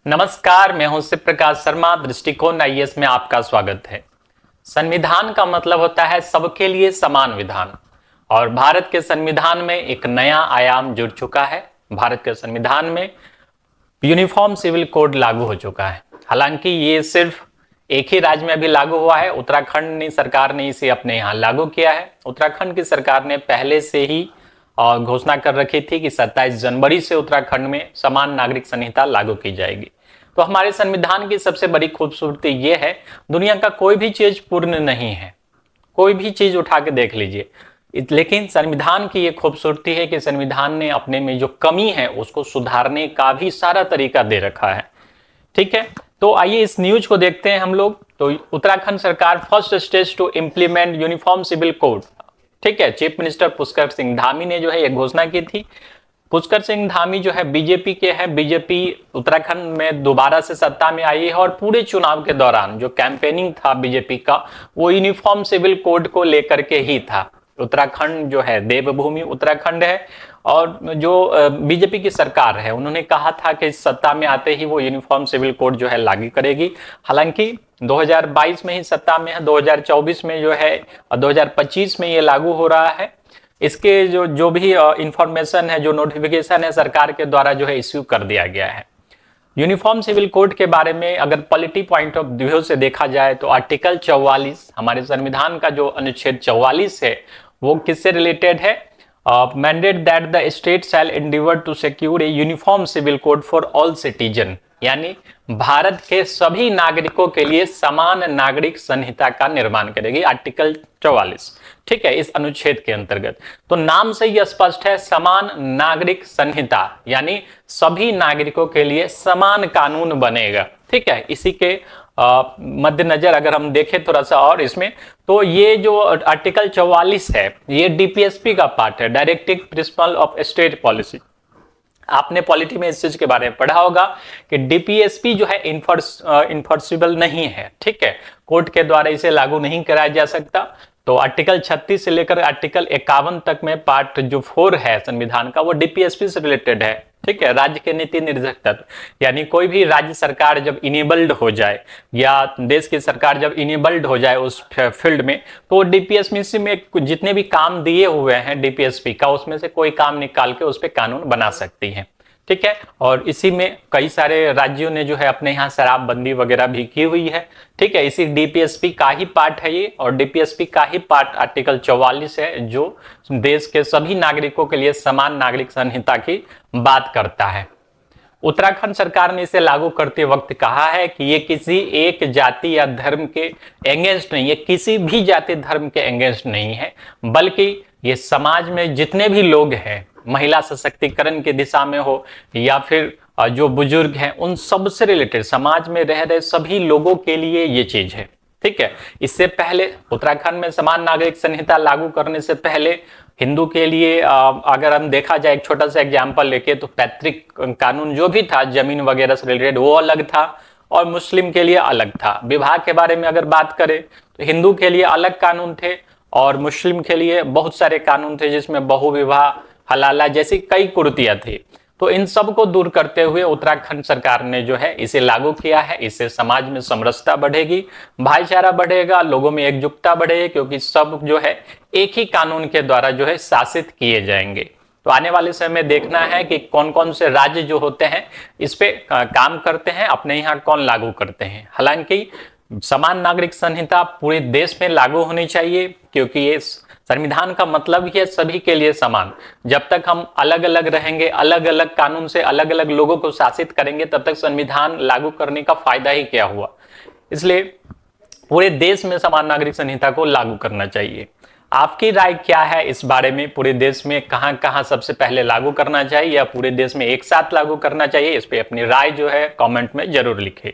नमस्कार, मैं हूं शिव प्रकाश शर्मा। दृष्टिकोण आईएएस में आपका स्वागत है। संविधान का मतलब होता है सबके लिए समान विधान, और भारत के संविधान में एक नया आयाम जुड़ चुका है। भारत के संविधान में यूनिफॉर्म सिविल कोड लागू हो चुका है। हालांकि ये सिर्फ एक ही राज्य में अभी लागू हुआ है, उत्तराखंड सरकार ने इसे अपने यहाँ लागू किया है। उत्तराखंड की सरकार ने पहले से ही घोषणा कर रखी थी कि 27 जनवरी से उत्तराखंड में समान नागरिक संहिता लागू की जाएगी। तो हमारे संविधान की सबसे बड़ी खूबसूरती ये है, दुनिया का कोई भी चीज पूर्ण नहीं है, कोई भी चीज उठा के देख लीजिए, लेकिन संविधान की ये खूबसूरती है कि संविधान ने अपने में जो कमी है उसको सुधारने का भी सारा तरीका दे रखा है। ठीक है, तो आइए इस न्यूज को देखते हैं हम लोग। तो उत्तराखंड सरकार first stage to implement uniform civil code. ठीक है, चीफ मिनिस्टर पुष्कर सिंह धामी ने जो है ये घोषणा की थी। पुष्कर सिंह धामी जो है बीजेपी के हैं। बीजेपी उत्तराखंड में दोबारा से सत्ता में आई है, और पूरे चुनाव के दौरान जो कैंपेनिंग था बीजेपी का, वो यूनिफॉर्म सिविल कोड को लेकर के ही था। उत्तराखंड जो है देवभूमि उत्तराखंड है, और जो बीजेपी की सरकार है उन्होंने कहा था कि सत्ता में आते ही वो यूनिफॉर्म सिविल कोड जो है लागू करेगी। हालांकि 2022 में ही सत्ता में है, 2024 में जो है और 2025 में ये लागू हो रहा है। इसके जो भी इंफॉर्मेशन है, जो नोटिफिकेशन है, सरकार के द्वारा जो है इश्यू कर दिया गया है। यूनिफॉर्म सिविल कोड के बारे में अगर पॉलिटी पॉइंट ऑफ व्यू से देखा जाए तो आर्टिकल 44 हमारे संविधान का जो अनुच्छेद 44 है वो किससे रिलेटेड है? Mandate that the state shall endeavour to secure a uniform civil code for all citizen, यानी भारत के सभी नागरिकों के लिए समान नागरिक संहिता का निर्माण करेगी। आर्टिकल 44, ठीक है, इस अनुच्छेद के अंतर्गत। तो नाम से ही स्पष्ट है, समान नागरिक संहिता, यानी सभी नागरिकों के लिए समान कानून बनेगा। ठीक है, इसी के मद्देनजर अगर हम देखें थोड़ा सा और इसमें, तो ये जो आर्टिकल 44 है ये डीपीएसपी का पार्ट है, directive principle of state policy. आपने पॉलिटी में इस चीज के बारे में पढ़ा होगा कि डीपीएसपी जो है इन्फोर्सिबल नहीं है। ठीक है, कोर्ट के द्वारा इसे लागू नहीं कराया जा सकता। तो आर्टिकल 36 से लेकर आर्टिकल 51 तक में पार्ट जो 4 है संविधान का, वो डीपीएसपी से रिलेटेड है। ठीक है, राज्य के नीति निर्देशक तत्व, यानी कोई भी राज्य सरकार जब इनेबल्ड हो जाए या देश की सरकार जब इनेबल्ड हो जाए उस फील्ड में, तो डीपीएसपी में जितने भी काम दिए हुए हैं डीपीएसपी का, उसमें से कोई काम निकाल के उस पर कानून बना सकती है। ठीक है, और इसी में कई सारे राज्यों ने जो है अपने यहाँ शराबबंदी वगैरह भी की हुई है। ठीक है, इसी डीपीएसपी का ही पार्ट है ये, और डीपीएसपी का ही पार्ट आर्टिकल 44 है जो देश के सभी नागरिकों के लिए समान नागरिक संहिता की बात करता है। उत्तराखंड सरकार ने इसे लागू करते वक्त कहा है कि ये किसी एक जाति या धर्म के एगेंस्ट नहीं, ये किसी भी जाति धर्म के एगेंस्ट नहीं है, बल्कि ये समाज में जितने भी लोग हैं, महिला सशक्तिकरण की दिशा में हो या फिर जो बुजुर्ग हैं, उन सब से रिलेटेड, समाज में रह रहे सभी लोगों के लिए ये चीज है। ठीक है, इससे पहले उत्तराखंड में समान नागरिक संहिता लागू करने से पहले हिंदू के लिए अगर हम देखा जाए, एक छोटा सा एग्जाम्पल लेके, तो पैतृक कानून जो भी था जमीन वगैरह से रिलेटेड वो अलग था, और मुस्लिम के लिए अलग था। विवाह के बारे में अगर बात करें तो हिंदू के लिए अलग कानून थे, और मुस्लिम के लिए बहुत सारे कानून थे जिसमें बहुविवाह, हलाला जैसी कई कुरीतियां थी। तो इन सब को दूर करते हुए उत्तराखंड सरकार ने जो है इसे लागू किया है। इससे समाज में समरसता बढ़ेगी, भाईचारा बढ़ेगा, लोगों में एकजुटता बढ़ेगी, क्योंकि सब जो है एक ही कानून के द्वारा जो है शासित किए जाएंगे। तो आने वाले समय में देखना है कि कौन कौन से राज्य जो होते हैं इस पे काम करते हैं, अपने यहाँ कौन लागू करते हैं। हालांकि समान नागरिक संहिता पूरे देश में लागू होनी चाहिए, क्योंकि ये संविधान का मतलब ही है सभी के लिए समान। जब तक हम अलग अलग रहेंगे, अलग अलग कानून से अलग अलग लोगों को शासित करेंगे, तब तक संविधान लागू करने का फायदा ही क्या हुआ। इसलिए पूरे देश में समान नागरिक संहिता को लागू करना चाहिए। आपकी राय क्या है इस बारे में? पूरे देश में कहां कहां सबसे पहले लागू करना चाहिए, या पूरे देश में एक साथ लागू करना चाहिए? इस पे अपनी राय जो है कमेंट में जरूर लिखें।